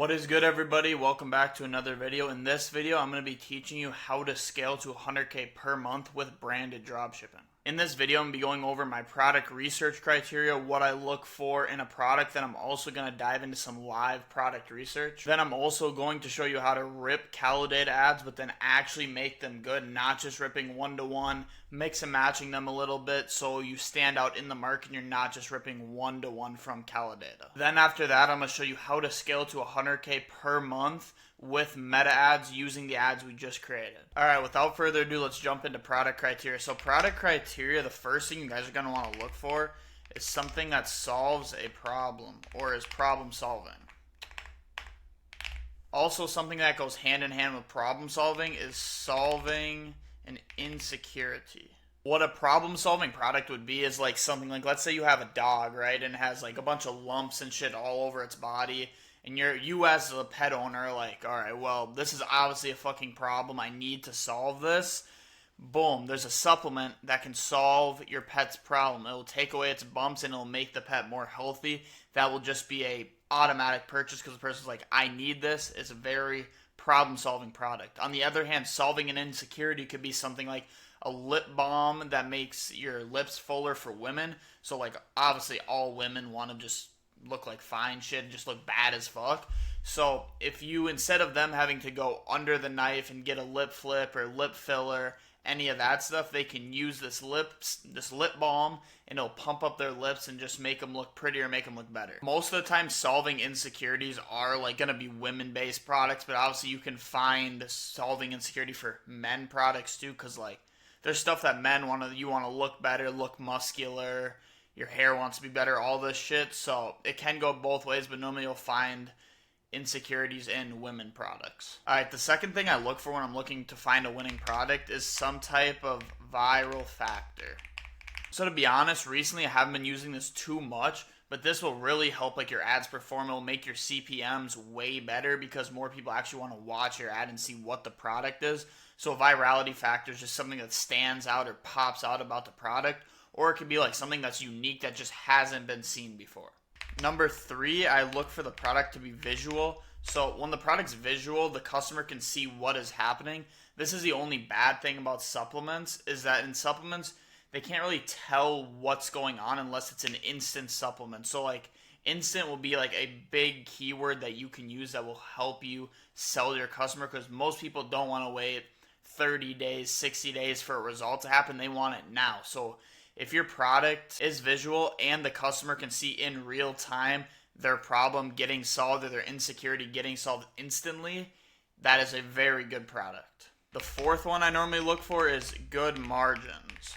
What is good, everybody? Welcome back to another video. In this video, I'm going to be teaching you how to scale to 100K per month with branded dropshipping. In this video, I'm going to be going over my product research criteria, what I look for in a product. Then I'm also going to dive into some live product research. Then I'm also going to show you how to rip Calidata ads, but then actually make them good, not just ripping one-to-one, mix and matching them a little bit so you stand out in the market and you're not just ripping one-to-one from Calidata. Then after that, I'm going to show you how to scale to 100K per month with meta ads using the ads we just created. Alright, without further ado, let's jump into product criteria. So product criteria, the first thing you guys are going to want to look for is something that solves a problem or is problem solving. Also, something that goes hand in hand with problem solving is solving an insecurity. What a problem solving product would be is like something like, let's say you have a dog, right, and it has like a bunch of lumps and shit all over its body. And you as a pet owner are like, alright, well, this is obviously a fucking problem. I need to solve this. Boom, there's a supplement that can solve your pet's problem. It will take away its bumps and it'll make the pet more healthy. That will just be a automatic purchase because the person's like, I need this. It's a very problem-solving product. On the other hand, solving an insecurity could be something like a lip balm that makes your lips fuller for women. So, like, obviously all women want to just look like fine shit and just look bad as fuck. So if you, instead of them having to go under the knife and get a lip flip or lip filler, any of that stuff, they can use this lip balm and it'll pump up their lips and just make them look prettier, make them look better. Most of the time, solving insecurities are like going to be women-based products, but obviously you can find solving insecurity for men products too, because like there's stuff that men you want to look better, look muscular, your hair wants to be better, all this shit. So it can go both ways, but normally you'll find insecurities in women products. Alright, the second thing I look for when I'm looking to find a winning product is some type of viral factor. So to be honest, recently I haven't been using this too much, but this will really help like your ads perform. It will make your CPMs way better because more people actually want to watch your ad and see what the product is. So virality factor is just something that stands out or pops out about the product. Or it could be like something that's unique that just hasn't been seen before. Number 3, I look for the product to be visual. So when the product's visual, the customer can see what is happening. This is the only bad thing about supplements, is that in supplements, they can't really tell what's going on unless it's an instant supplement. So like instant will be like a big keyword that you can use that will help you sell to your customer, because most people don't want to wait 30 days, 60 days for a result to happen. They want it now. So if your product is visual and the customer can see in real time their problem getting solved or their insecurity getting solved instantly, that is a very good product. The fourth one I normally look for is good margins.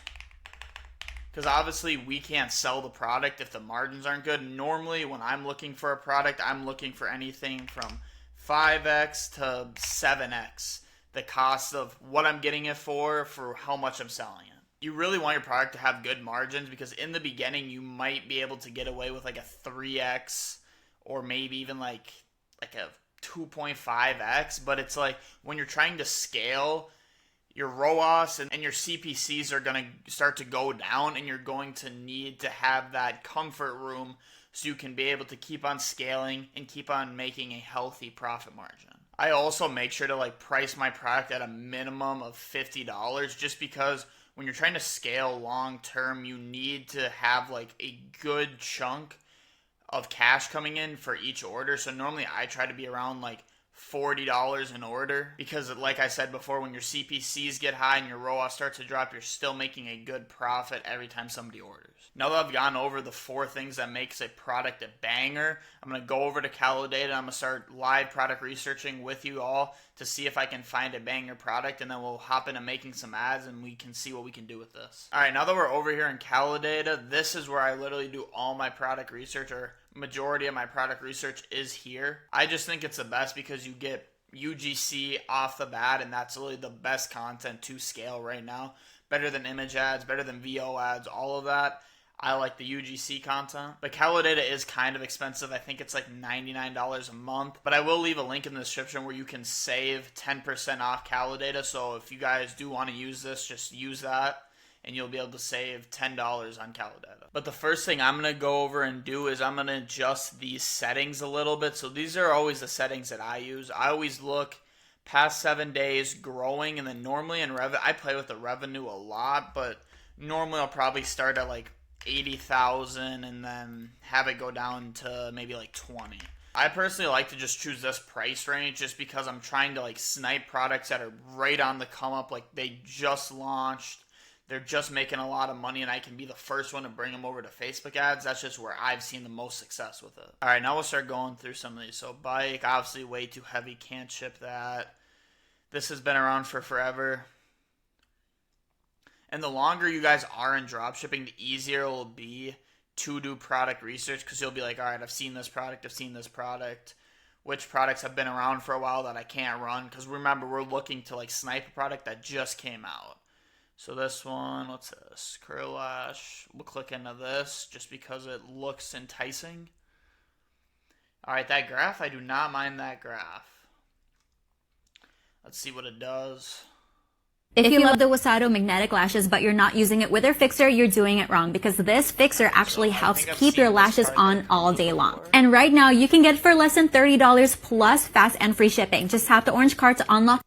Because obviously we can't sell the product if the margins aren't good. Normally when I'm looking for a product, I'm looking for anything from 5x to 7x the cost of what I'm getting it for how much I'm selling it. You really want your product to have good margins because in the beginning you might be able to get away with like a 3x or maybe even like a 2.5x, but it's like when you're trying to scale, your ROAS and your CPCs are going to start to go down, and you're going to need to have that comfort room so you can be able to keep on scaling and keep on making a healthy profit margin. I also make sure to like price my product at a minimum of $50 just because when you're trying to scale long term, you need to have like a good chunk of cash coming in for each order. So normally I try to be around like $40 an order because like I said before, when your CPCs get high and your ROAS starts to drop, you're still making a good profit every time somebody orders. Now that I've gone over the 4 things that makes a product a banger, I'm going to go over to Calidata and I'm going to start live product researching with you all to see if I can find a banger product, and then we'll hop into making some ads and we can see what we can do with this. Alright, now that we're over here in Calidata, this is where I literally do all my product research, or majority of my product research is here. I just think it's the best because you get UGC off the bat, and that's really the best content to scale right now. Better than image ads, better than VO ads, all of that. I like the UGC content. But Calidata is kind of expensive. I think it's like $99 a month. But I will leave a link in the description where you can save 10% off Calidata. So if you guys do want to use this, just use that. and you'll be able to save $10 on CaloData. But the first thing I'm going to go over and do is I'm going to adjust these settings a little bit. So these are always the settings that I use. I always look past 7 days, growing, and then normally in I play with the revenue a lot, but normally I'll probably start at like 80,000 and then have it go down to maybe like 20. I personally like to just choose this price range just because I'm trying to like snipe products that are right on the come up, like they just launched, they're just making a lot of money, and I can be the first one to bring them over to Facebook ads. That's just where I've seen the most success with it. All right, now we'll start going through some of these. So bike, obviously way too heavy, can't ship that. This has been around for forever. And the longer you guys are in dropshipping, the easier it will be to do product research, because you'll be like, all right, I've seen this product, which products have been around for a while that I can't run, because remember, we're looking to like snipe a product that just came out. So this one, what's this? Curl Lash. We'll click into this just because it looks enticing. All right, that graph, I do not mind that graph. Let's see what it does. If you love the Wasato magnetic lashes but you're not using it with their fixer, you're doing it wrong, because this fixer actually helps keep your lashes on all day long. And right now you can get it for less than $30 plus fast and free shipping. Just tap the orange card to unlock.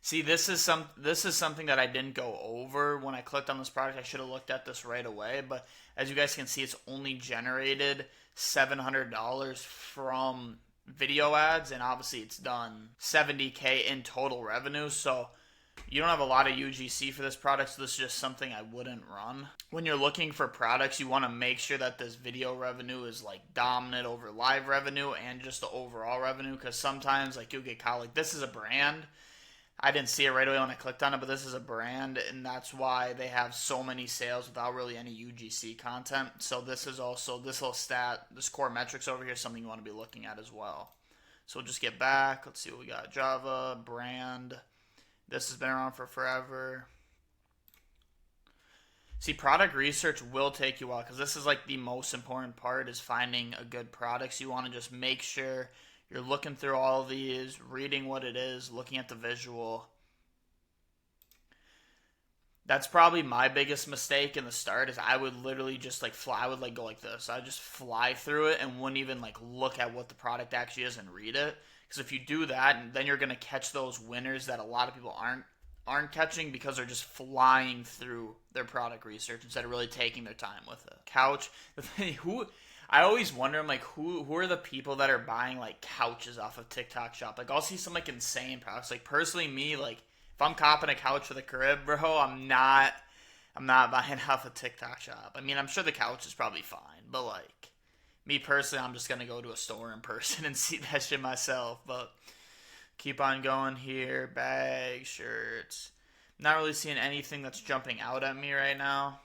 See, this is something that I didn't go over when I clicked on this product. I should have looked at this right away, but as you guys can see, it's only generated $700 from video ads, and obviously it's done $70K in total revenue. So you don't have a lot of UGC for this product, so this is just something I wouldn't run. When you're looking for products, you want to make sure that this video revenue is like dominant over live revenue and just the overall revenue, because sometimes like you'll get caught, like this is a brand. I didn't see it right away when I clicked on it, but this is a brand, and that's why they have so many sales without really any UGC content. So this is also, this little stat, this core metrics over here is something you want to be looking at as well. So we'll just get back. Let's see what we got. Java, brand. This has been around for forever. See, product research will take you a while, because this is like the most important part, is finding a good product. So you want to just make sure you're looking through all of these, reading what it is, looking at the visual. That's probably my biggest mistake in the start, is I would literally just like fly. I would like go like this. I would just fly through it and wouldn't even like look at what the product actually is and read it. Because if you do that, then you're gonna catch those winners that a lot of people aren't catching, because they're just flying through their product research instead of really taking their time with it. Couch. I always wonder, I'm like, who are the people that are buying like couches off of TikTok Shop? Like, I'll see some like insane products. Like, personally, me, like, if I'm copping a couch for the crib, bro, I'm not buying off of TikTok Shop. I mean, I'm sure the couch is probably fine, but like, me personally, I'm just gonna go to a store in person and see that shit myself. But keep on going here. Bags, shirts. Not really seeing anything that's jumping out at me right now.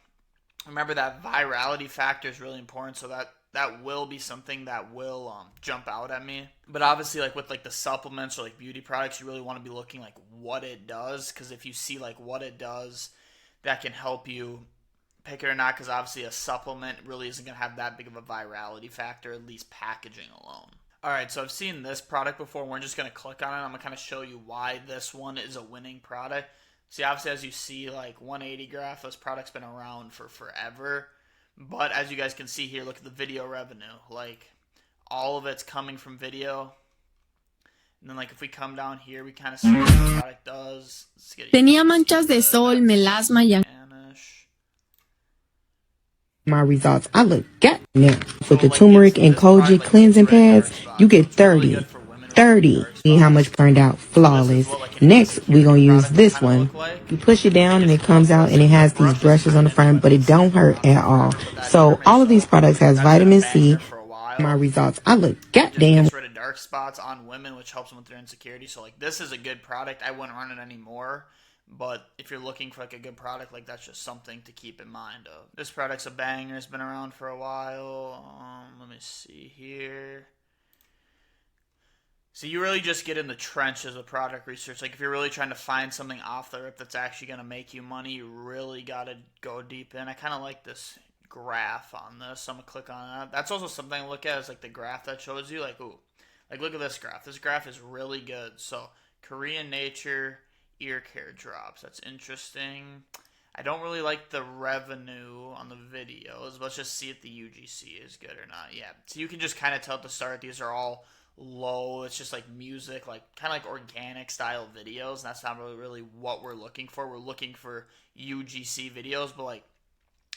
Remember that virality factor is really important, so that will be something that will jump out at me. But obviously, like with like the supplements or like beauty products, you really want to be looking like what it does, because if you see like what it does, that can help you pick it or not, because obviously a supplement really isn't going to have that big of a virality factor, at least packaging alone. Alright, so I've seen this product before. We're just going to click on it. I'm going to kind of show you why this one is a winning product. See, obviously, as you see, like 180 graph, this product's been around for forever. But as you guys can see here, look at the video revenue. Like, all of it's coming from video. And then, like, if we come down here, we kind of see what the product does. Tenía manchas de sol, melasma y my results. I look good now. With the turmeric and koji cleansing pads, you get 30. 30. See how much burned out. Flawless. Next, we're going to use this one. You push it down and it comes out, and it has these brushes on the front, but it don't hurt at all. So all of these products has vitamin C. My results. I look goddamn. Gets rid of dark spots on women, which helps them with their insecurity. So like, this is a good product. I wouldn't run it anymore. But if you're looking for like a good product, like that's just something to keep in mind of. This product's a banger. It's been around for a while. Let me see here. So you really just get in the trenches of product research. Like if you're really trying to find something off the rip that's actually going to make you money, you really got to go deep in. I kind of like this graph on this. So I'm going to click on that. That's also something to look at, is like the graph that shows you. Like, ooh, like look at this graph. This graph is really good. So Korean nature, ear care drops. That's interesting. I don't really like the revenue on the videos. Let's just see if the UGC is good or not. Yeah, so you can just kind of tell at the start these are all low. It's just like music, like kind of like organic style videos. And that's not really what we're looking for. We're looking for UGC videos, but like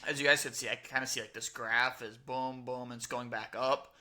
as you guys can see, I kind of see like this graph is boom, boom, and it's going back up.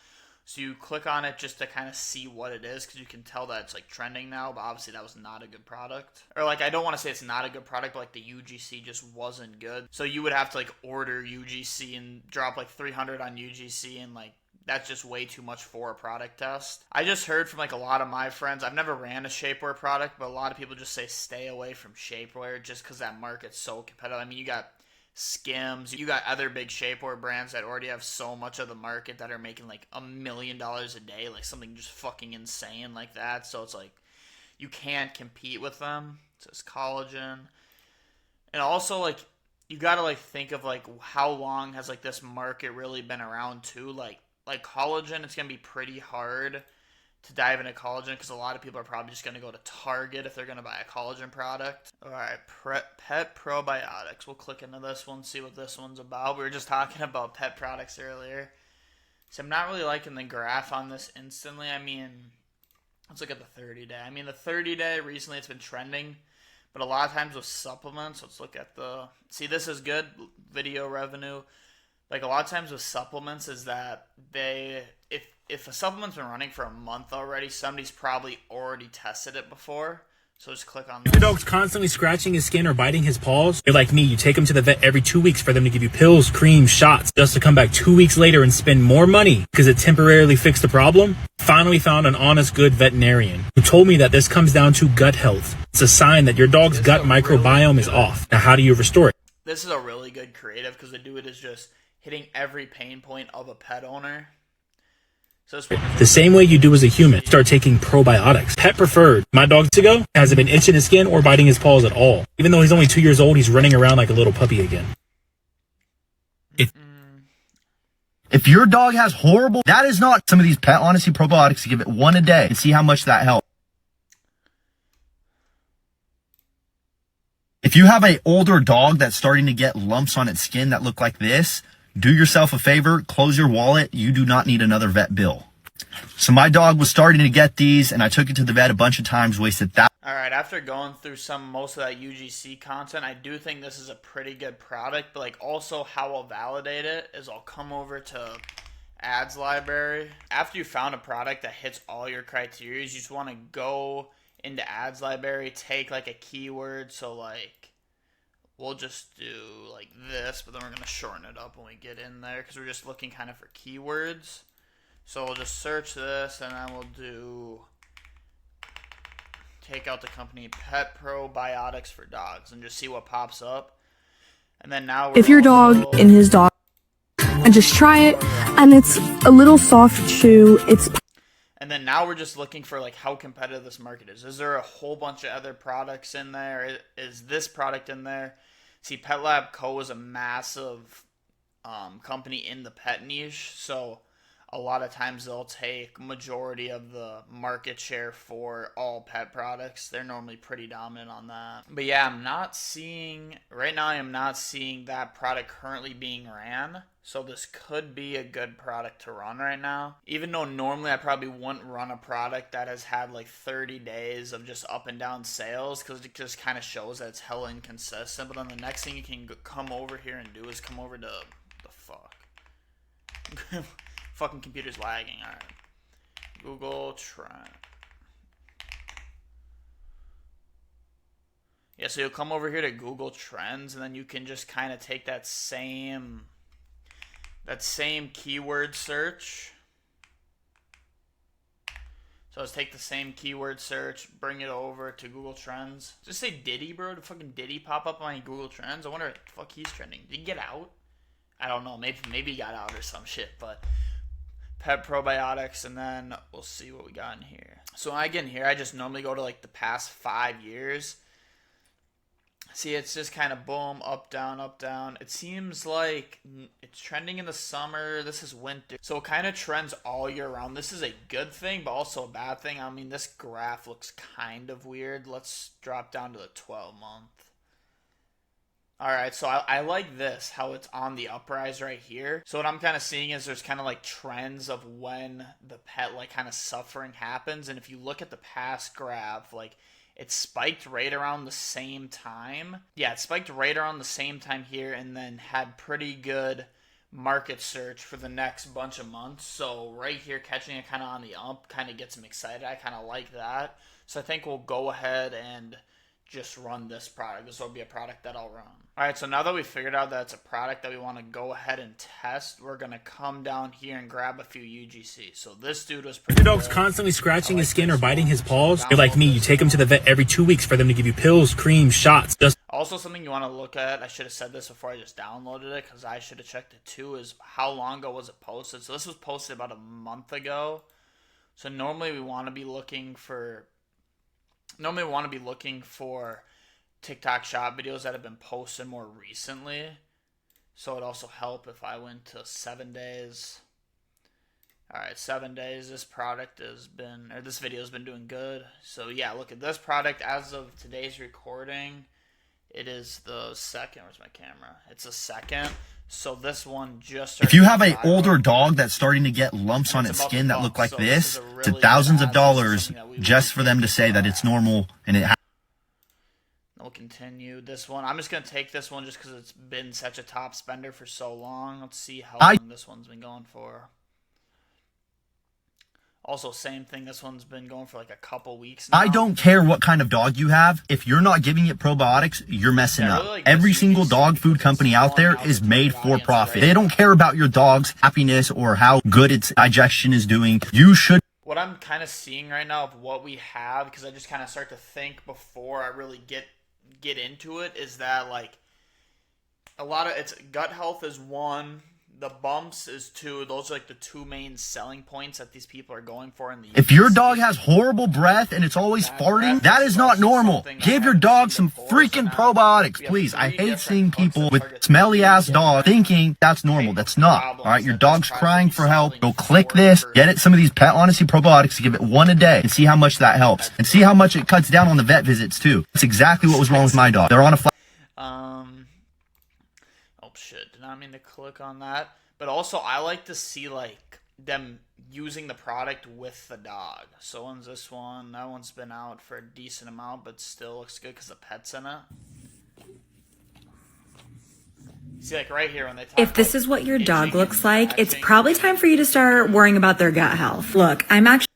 So you click on it just to kind of see what it is, because you can tell that it's like trending now, but obviously that was not a good product. Or like, I don't want to say it's not a good product, but like the UGC just wasn't good. So you would have to like order UGC and drop like 300 on UGC, and like that's just way too much for a product test. I just heard from like a lot of my friends, I've never ran a shapewear product, but a lot of people just say stay away from shapewear just because that market's so competitive. I mean, you got Skims, you got other big shapewear brands that already have so much of the market that are making like $1 million a day, like something just fucking insane like that. So it's like you can't compete with them. It says collagen. And also like you gotta like think of like how long has like this market really been around too. Like collagen, it's gonna be pretty hard to dive into collagen because a lot of people are probably just going to go to Target if they're going to buy a collagen product. All right, pet probiotics. We'll click into this one, see what this one's about. We were just talking about pet products earlier. So I'm not really liking the graph on this instantly. I mean, let's look at the 30-day. I mean, the 30-day, recently it's been trending, but a lot of times with supplements, let's look at the... See, this is good video revenue. Like a lot of times with supplements is that if a supplement's been running for a month already, somebody's probably already tested it before. So just click on this. If your dog's constantly scratching his skin or biting his paws, you're like me, you take him to the vet every 2 weeks for them to give you pills, creams, shots, just to come back 2 weeks later and spend more money because it temporarily fixed the problem. Finally found an honest, good veterinarian who told me that this comes down to gut health. It's a sign that your dog's gut microbiome is off. Now, how do you restore it? This is a really good creative because they do it as just hitting every pain point of a pet owner. So the same way you do as a human, start taking probiotics. Pet preferred. My dog Tigo hasn't been itching his skin or biting his paws at all. Even though he's only 2 years old, he's running around like a little puppy again. If your dog has horrible, that is not some of these Pet Honesty probiotics. Give it one a day and see how much that helps. If you have an older dog that's starting to get lumps on its skin that look like this, do yourself a favor, close your wallet. You do not need another vet bill. So my dog was starting to get these, and I took it to the vet a bunch of times, wasted that. All right, after going through most of that UGC content, I do think this is a pretty good product, but like also how I'll validate it is I'll come over to ads library. After you found a product that hits all your criteria, you just want to go into ads library, take like a keyword. So like, we'll just do like this, but then we're going to shorten it up when we get in there because we're just looking kind of for keywords. So we'll just search this, and then we'll take out the company Pet Probiotics for Dogs and just see what pops up. And then now if your dog and his dog, and just try it, and it's a little soft chew. And then now we're just looking for like how competitive this market is. Is there a whole bunch of other products in there? Is this product in there? See, Pet Lab Co. is a massive company in the pet niche, so a lot of times they'll take majority of the market share for all pet products. They're normally pretty dominant on that. But yeah, right now I am not seeing that product currently being ran. So this could be a good product to run right now. Even though normally I probably wouldn't run a product that has had like 30 days of just up and down sales because it just kind of shows that it's hella inconsistent. But then the next thing you can come over here and do is come over to the fuck. Fucking computer's lagging. Alright. Google Trend. Yeah, so you'll come over here to Google Trends, and then you can just kind of take that same keyword search. So let's take the same keyword search, bring it over to Google Trends. Just say Diddy, bro. Did fucking Diddy pop up on Google Trends? I wonder if the fuck he's trending. Did he get out? I don't know. Maybe he got out or some shit, but Pet Probiotics, and then we'll see what we got in here. So when I get in here, I just normally go to like the past 5 years. See, it's just kind of boom, up, down, up, down. It seems like it's trending in the summer. This is winter. So it kind of trends all year round. This is a good thing, but also a bad thing. I mean, this graph looks kind of weird. Let's drop down to the 12-month. Alright, so I like this, how it's on the uprise right here. So what I'm kind of seeing is there's kind of like trends of when the pet like kind of suffering happens. And if you look at the past graph, like it spiked right around the same time. Yeah, it spiked right around the same time here and then had pretty good market search for the next bunch of months. So right here, catching it kind of on the up kind of gets me excited. I kind of like that. So I think we'll go ahead and just run this product. This will be a product that I'll run. Alright, so now that we figured out that it's a product that we want to go ahead and test, we're going to come down here and grab a few UGC. So this dude was pretty Your dog's good. constantly scratching his skin or biting his paws. You're like me, you take him to the vet every 2 weeks for them to give you pills, cream, shots. Also, something you want to look at, I should have said this before I just downloaded it, because I should have checked it too, is how long ago was it posted. So this was posted about a month ago. So normally we want to be looking for TikTok shop videos that have been posted more recently. So it'd also help if I went to 7 days. Alright, 7 days. This video has been doing good. So yeah, look at this product. As of today's recording, it is the second. Where's my camera? It's the second. So this one just started. If you have an older dog that's starting to get lumps on its skin that look like this, it's thousands of dollars just for them to say that it's normal and it We'll continue this one. I'm just going to take this one just because it's been such a top spender for so long. Let's see how long this one's been going for. Also, same thing. This one's been going for like a couple weeks now. I don't care what kind of dog you have. If you're not giving it probiotics, you're messing up. Every single dog food company out there is made for profit. They don't care about your dog's happiness or how good its digestion is doing. You should. What I'm kind of seeing right now of what we have, because I just kind of start to think before I really get into it, is that like a lot of it's gut health is one, the bumps is two. Those are like the two main selling points that these people are going for in the If your dog has horrible breath and it's always farting, that is not normal. Give your dog some freaking probiotics, please. I hate seeing people with smelly ass dogs thinking that's normal. That's not. Alright, your dog's crying for help. Go click this, get it some of these Pet Honesty probiotics, give it one a day and see how much that helps. And see how much it cuts down on the vet visits too. That's exactly what was wrong with my dog. They're on a oh shit, did not mean to click on that. But also, I like to see like them using the product with the dog. So one's this one. That one's been out for a decent amount, but still looks good because the pet's in it. See, like right here when they talk If this is what your dog looks like, it's probably time for you to start worrying about their gut health. Look, I'm actually...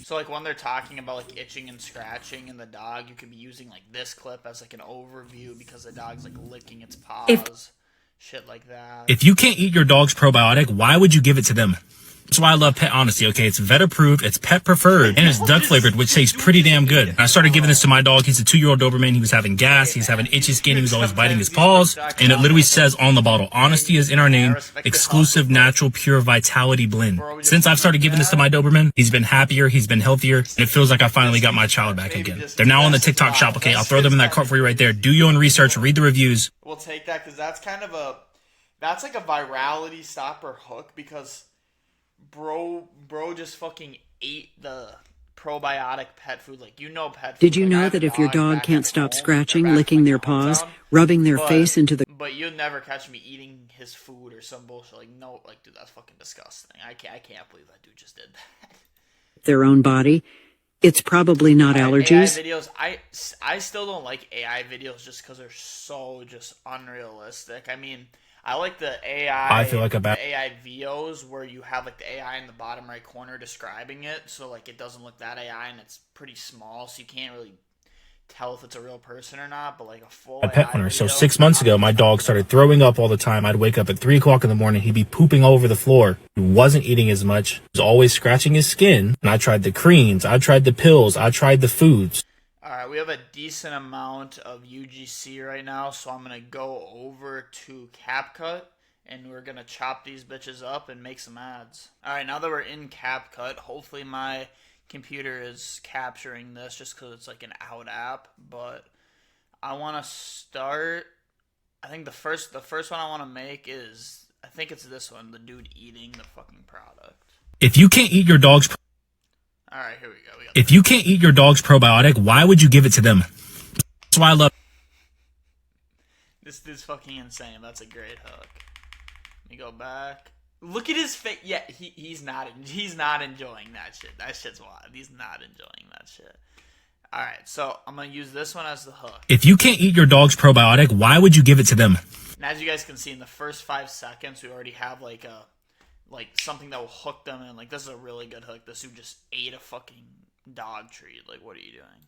So like when they're talking about like itching and scratching in the dog, you could be using like this clip as like an overview because the dog's like licking its paws. Shit like that. If you can't eat your dog's probiotic, why would you give it to them? That's why I love Pet Honesty, okay? It's vet approved, it's pet preferred, and it's duck flavored, which tastes pretty damn good. And I started giving this to my dog. He's a 2-year-old Doberman. He was having gas. He's having itchy skin. He was always biting his paws. And it literally says on the bottle, Honesty is in our name, exclusive natural pure vitality blend. Since I've started giving this to my Doberman, he's been happier, he's been healthier, and it feels like I finally got my child back again. They're now on the TikTok shop, okay? I'll throw them in that cart for you right there. Do your own research, read the reviews. We'll take that because that's kind of that's like a virality stopper hook because bro just fucking ate the probiotic pet food. Like, you know, pet food. Did you know that if your dog can't stop scratching, licking their paws, rubbing their face into the... But you'll never catch me eating his food or some bullshit. Like, no, like, dude, that's fucking disgusting. I can't believe that dude just did that. their own body, it's probably not allergies. AI videos, I still don't like AI videos just because they're so just unrealistic. I mean, I like the AI. I feel like the AI VOs where you have like the AI in the bottom right corner describing it, so like it doesn't look that AI and it's pretty small, so you can't really tell if it's a real person or not. But like a full a pet owner. So 6 months ago, my dog started throwing up all the time. I'd wake up at 3 o'clock in the morning. He'd be pooping all over the floor. He wasn't eating as much. He was always scratching his skin. And I tried the creams. I tried the pills. I tried the foods. Alright, we have a decent amount of UGC right now, so I'm going to go over to CapCut, and we're going to chop these bitches up and make some ads. Alright, now that we're in CapCut, hopefully my computer is capturing this just because it's like an out app, but I want to start. I think the first one I want to make is, I think it's this one, the dude eating the fucking product. If you can't eat your dog's All right, here we go. If you can't eat your dog's probiotic, why would you give it to them? That's why I love. This dude's fucking insane. That's a great hook. Let me go back. Look at his face. Yeah, he's not enjoying that shit. That shit's wild. He's not enjoying that shit. All right, so I'm gonna use this one as the hook. If you can't eat your dog's probiotic, why would you give it to them? And as you guys can see, in the first 5 seconds, we already have like something that will hook them in. Like, this is a really good hook. This dude just ate a fucking dog treat. Like, what are you doing?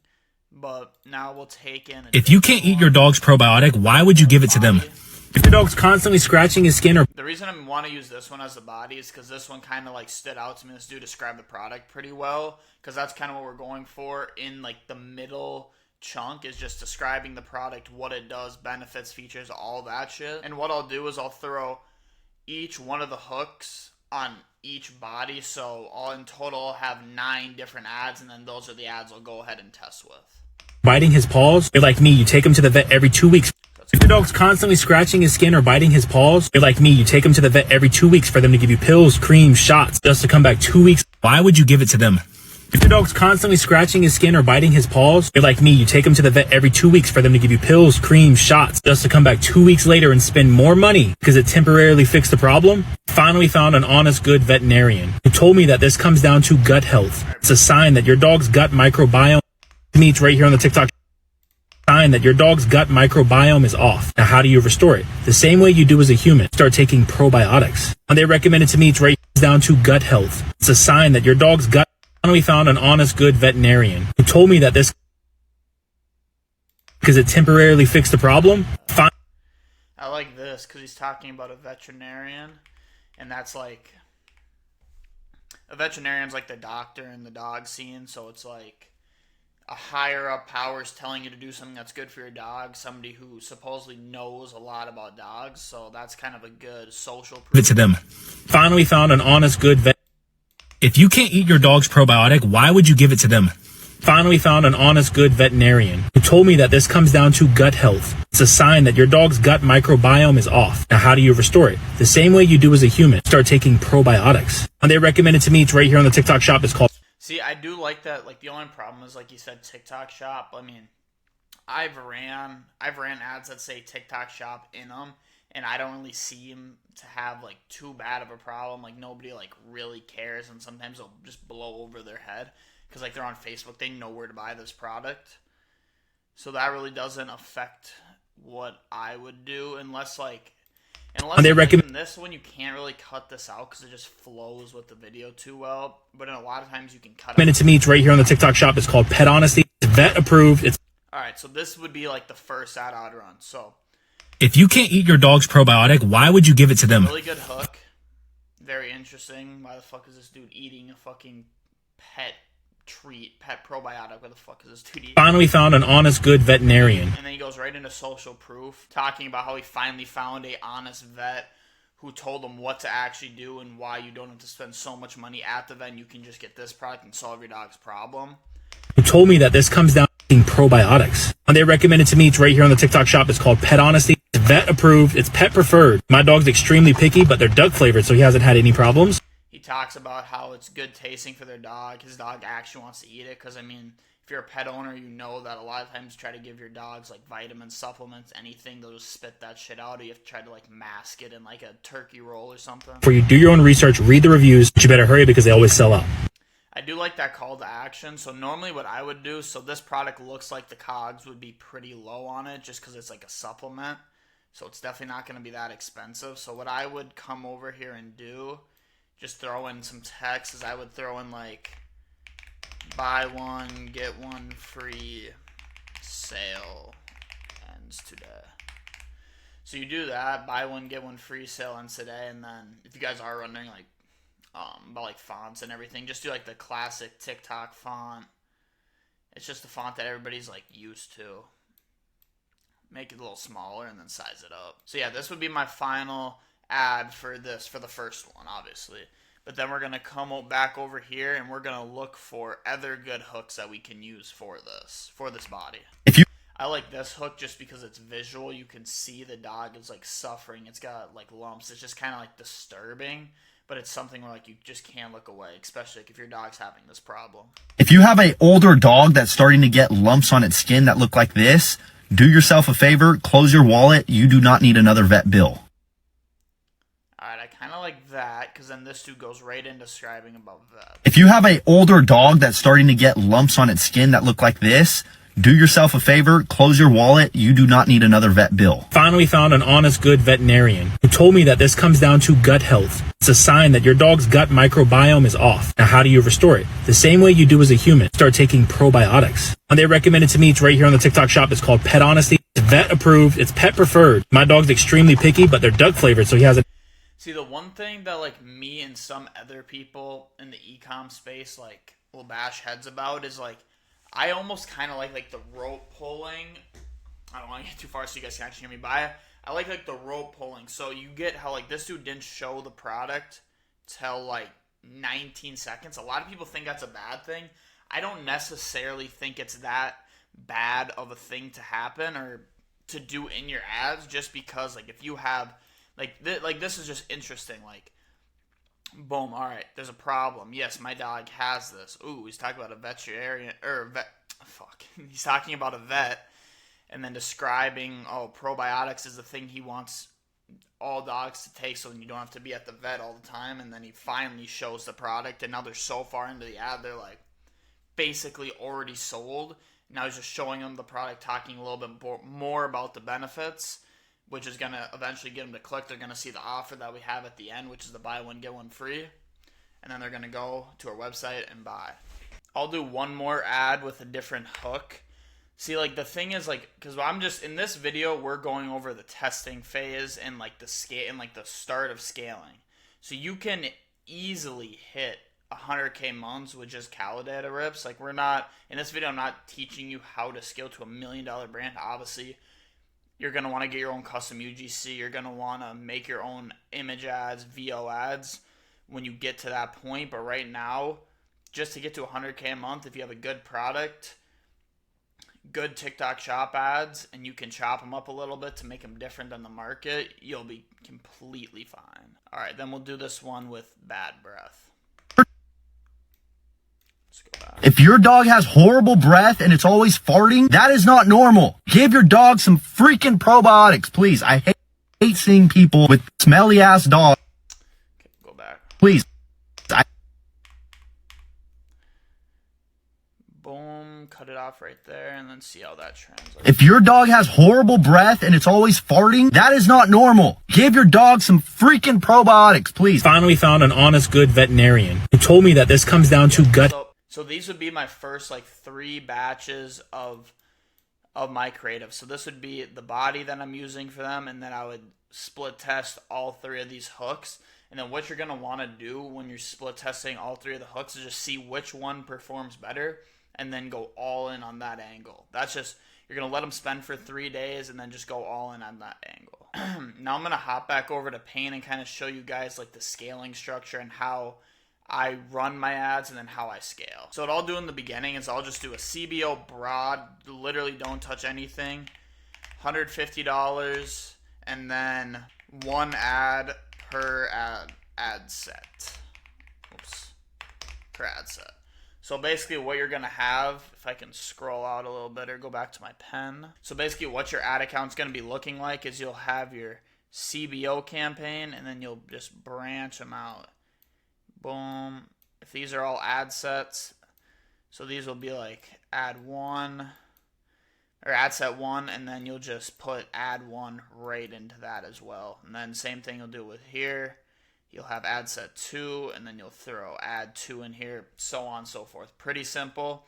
But now we'll take in. If you can't eat your dog's probiotic, why would you give it to them? If your dog's constantly scratching his skin or... The reason I want to use this one as the body is because this one kind of like stood out to me. This dude described the product pretty well, because that's kind of what we're going for in like the middle chunk, is just describing the product, what it does, benefits, features, all that shit. And what I'll do is I'll throw each one of the hooks on each body, so all in total I'll have 9 different ads, and then those are the ads I'll go ahead and test with. biting his paws, you're like me, you take him to the vet every 2 weeks. If your dog's constantly scratching his skin or biting his paws, you're like me, you take him to the vet every 2 weeks for them to give you pills, cream, shots, just to come back 2 weeks. Why would you give it to them? If your dog's constantly scratching his skin or biting his paws, you're like me, you take him to the vet every 2 weeks for them to give you pills, cream, shots, just to come back 2 weeks later and spend more money because it temporarily fixed the problem. Finally found an honest, good veterinarian who told me that this comes down to gut health. It's a sign that your dog's gut microbiome meets right here on the TikTok. Sign that your dog's gut microbiome is off. Now, how do you restore it? The same way you do as a human. Start taking probiotics. When they recommended to me, it's right down to gut health. It's a sign that your dog's gut. Finally found an honest, good veterinarian who told me that this, because it temporarily fixed the problem. I like this because he's talking about a veterinarian, and that's like, a veterinarian's like the doctor in the dog scene, so it's like a higher up power's telling you to do something that's good for your dog, somebody who supposedly knows a lot about dogs, so that's kind of a good social proof. Give it to them. Finally found an honest, good vet. If you can't eat your dog's probiotic, why would you give it to them? Finally found an honest, good veterinarian who told me that this comes down to gut health. It's a sign that your dog's gut microbiome is off. Now, how do you restore it? The same way you do as a human. Start taking probiotics. When they recommended to me, it's right here on the TikTok shop. It's called... See, I do like that. Like, the only problem is, like you said, TikTok shop. I mean, I've ran ads that say TikTok shop in them, and I don't really seem to have like too bad of a problem. Like, nobody like really cares, and sometimes they'll just blow over their head because like they're on Facebook, they know where to buy this product. So that really doesn't affect what I would do, unless they recommend this one, you can't really cut this out because it just flows with the video too well. But in a lot of times you can cut it. To me, it's right here on the TikTok shop. It's called Pet Honesty. It's vet approved. It's all right. So this would be like the first ad I'd run. So if you can't eat your dog's probiotic, why would you give it to them? Really good hook. Very interesting. Why the fuck is this dude eating a fucking pet treat, pet probiotic? What the fuck is this dude eating? Finally found an honest, good veterinarian. And then he goes right into social proof, talking about how he finally found a honest vet who told him what to actually do and why you don't have to spend so much money at the vet, and you can just get this product and solve your dog's problem. Who told me that this comes down to probiotics. When they recommended to me, it's right here on the TikTok shop. It's called Pet Honesty. It's vet approved. It's pet preferred. My dog's extremely picky, but they're duck flavored, so he hasn't had any problems. He talks about how it's good tasting for their dog. His dog actually wants to eat it because, I mean, if you're a pet owner, you know that a lot of times you try to give your dogs like vitamins, supplements, anything, they'll just spit that shit out, or you have to try to like mask it in like a turkey roll or something. Before you do your own research, read the reviews, but you better hurry because they always sell out. I do like that call to action. So normally what I would do, so this product looks like the COGS would be pretty low on it just because it's like a supplement. So it's definitely not going to be that expensive. So what I would come over here and do, just throw in some text, is I would throw in like, buy one, get one free, sale ends today. So you do that, buy one, get one free, sale ends today. And then if you guys are wondering like, about like fonts and everything, just do like the classic TikTok font. It's just the font that everybody's like used to. Make it a little smaller and then size it up. So yeah, this would be my final ad for this, for the first one, obviously. But then we're going to come back over here and we're going to look for other good hooks that we can use for this body. I like this hook just because it's visual. You can see the dog is like suffering. It's got like lumps. It's just kind of like disturbing, but it's something where like you just can't look away, especially like if your dog's having this problem. If you have an older dog that's starting to get lumps on its skin that look like this, do yourself a favor, close your wallet. You do not need another vet bill. Alright, I kind of like that, because then this dude goes right into describing about vet. If you have an older dog that's starting to get lumps on its skin that look like this, do yourself a favor, close your wallet. You do not need another vet bill. Finally found an honest, good veterinarian who told me that this comes down to gut health. It's a sign that your dog's gut microbiome is off. Now, how do you restore it? The same way you do as a human. Start taking probiotics. And they recommended to me, it's right here on the TikTok shop. It's called Pet Honesty. It's vet approved. It's pet preferred. My dog's extremely picky, but they're duck flavored, so he has a... See, the one thing that like me and some other people in the e-com space like will bash heads about is like, I almost kind of like the rope pulling. I don't want to get too far so you guys can actually hear me, but I like the rope pulling. So you get how like this dude didn't show the product till like 19 seconds. A lot of people think that's a bad thing. I don't necessarily think it's that bad of a thing to happen or to do in your ads, just because like if you have like this is just interesting. Like, boom, all right, there's a problem. Yes, my dog has this. Ooh, he's talking about a veterinarian, or he's talking about a vet, and then describing, oh, probiotics is the thing he wants all dogs to take so then you don't have to be at the vet all the time. And then he finally shows the product, and now they're so far into the ad, they're like basically already sold. Now he's just showing them the product, talking a little bit more about the benefits, which is going to eventually get them to click. They're going to see the offer that we have at the end, which is the buy one, get one free. And then they're going to go to our website and buy. I'll do one more ad with a different hook. See, like, the thing is, like, because I'm just, in this video, we're going over the testing phase and, like, the scale and, like, the start of scaling. So you can easily hit 100K months with just Calidata rips. Like, we're not, in this video, I'm not teaching you how to scale to $1 million brand. Obviously, you're going to want to get your own custom UGC. You're going to want to make your own image ads, VO ads when you get to that point. But right now, just to get to 100K a month, if you have a good product, good TikTok shop ads, and you can chop them up a little bit to make them different than the market, you'll be completely fine. All right, then we'll do this one with bad breath. If your dog has horrible breath and it's always farting, that is not normal. Give your dog some freaking probiotics, please. I hate seeing people with smelly ass dogs. Okay, go back. Please. Boom, cut it off right there, and then see how that translates. If your dog has horrible breath and it's always farting, that is not normal. Give your dog some freaking probiotics, please. Finally found an honest, good veterinarian who told me that this comes down to gut. So these would be my first like 3 batches of my creative. So this would be the body that I'm using for them, and then I would split test all 3 of these hooks. And then what you're going to want to do when you're split testing all 3 of the hooks is just see which one performs better and then go all in on that angle. That's just, you're going to let them spend for 3 days and then just go all in on that angle. Now I'm going to hop back over to Paint and kind of show you guys like the scaling structure and how I run my ads and then how I scale. So what I'll do in the beginning is I'll just do a CBO broad, literally don't touch anything, $150, and then 1 ad per ad set. Oops. Per ad set. So basically what you're going to have, if I can scroll out a little bit or go back to my pen. So basically what your ad account's going to be looking like is you'll have your CBO campaign and then you'll just branch them out. Boom. If these are all ad sets, so these will be like ad 1 or ad set 1, and then you'll just put ad 1 right into that as well. And then same thing you'll do with here. You'll have ad set 2, and then you'll throw ad 2 in here, so on and so forth. Pretty simple.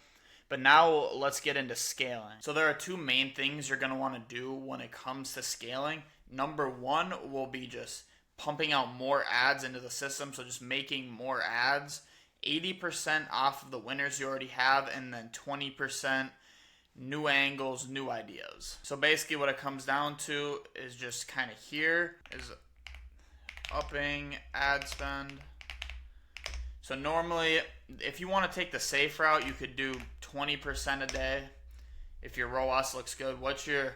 But now let's get into scaling. So there are 2 main things you're going to want to do when it comes to scaling. Number 1 will be just pumping out more ads into the system, so just making more ads. 80% off of the winners you already have, and then 20% new angles, new ideas. So basically what it comes down to is just kind of here is upping ad spend. So normally, if you want to take the safe route, you could do 20% a day. if your ROAS looks good. What you're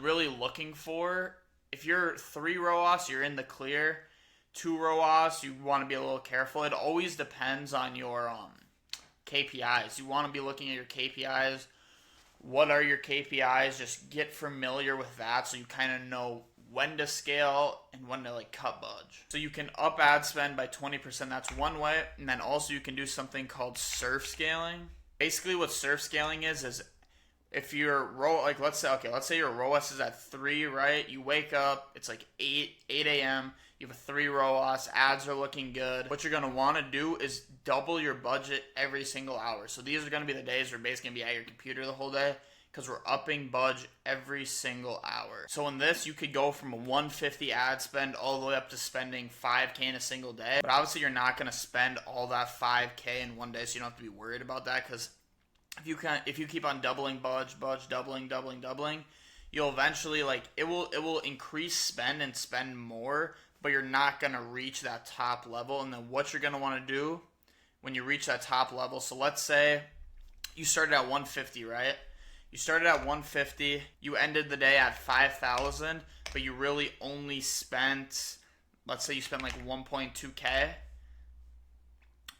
really looking for, if you're 3 ROAS, you're in the clear. 2 ROAS, you want to be a little careful. It always depends on your KPIs. You want to be looking at your KPIs. What are your KPIs? Just get familiar with that so you kind of know when to scale and when to like cut budge. So you can up ad spend by 20%. That's one way. And then also you can do something called surf scaling. Basically what surf scaling is if your let's say your ROAS is at 3, right? You wake up, it's like 8 a.m. You have a 3 ROAS, ads are looking good. What you're going to want to do is double your budget every single hour. So these are going to be the days where you're basically going to be at your computer the whole day because we're upping budge every single hour. So in this, you could go from a 150 ad spend all the way up to spending 5K in a single day. But obviously you're not going to spend all that 5K in one day, so you don't have to be worried about that, because if you keep on doubling budge, doubling, you'll eventually it will increase spend and spend more, but you're not going to reach that top level. And then what you're going to want to do when you reach that top level, so let's say you started at 150, right? You started at 150, you ended the day at 5,000, but you really only spent, let's say you spent like 1.2K.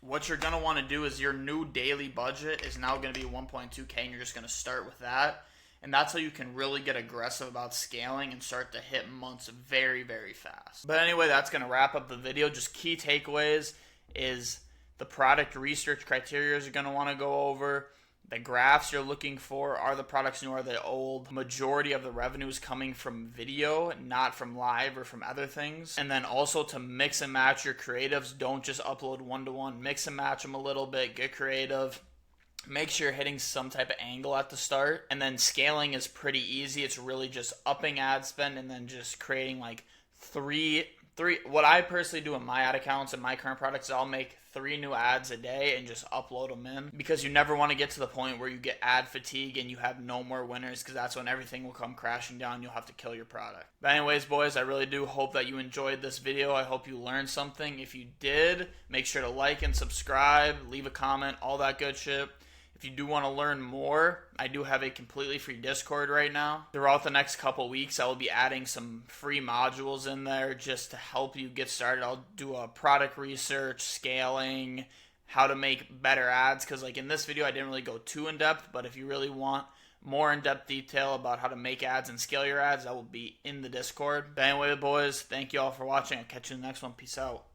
What you're going to want to do is your new daily budget is now going to be 1.2K, and you're just going to start with that. And that's how you can really get aggressive about scaling and start to hit months very, very fast. But anyway, that's going to wrap up the video. Just key takeaways is the product research criteria you're going to want to go over. The graphs you're looking for, are the products new, are they old? Majority of the revenue is coming from video, not from live or from other things. And then also to mix and match your creatives. Don't just upload one-to-one. Mix and match them a little bit. Get creative. Make sure you're hitting some type of angle at the start. And then scaling is pretty easy. It's really just upping ad spend and then just creating like three. What I personally do in my ad accounts and my current products is I'll make 3 new ads a day and just upload them in, because you never want to get to the point where you get ad fatigue and you have no more winners, because that's when everything will come crashing down. You'll have to kill your product. But anyways, boys, I really do hope that you enjoyed this video. I hope you learned something. If you did, make sure to like and subscribe, leave a comment, all that good shit. If you do want to learn more, I do have a completely free Discord right now. Throughout the next couple weeks, I will be adding some free modules in there just to help you get started. I'll do a product research, scaling, how to make better ads, because like in this video, I didn't really go too in-depth, but if you really want more in-depth detail about how to make ads and scale your ads, that will be in the Discord. But anyway, boys, thank you all for watching. I'll catch you in the next one. Peace out.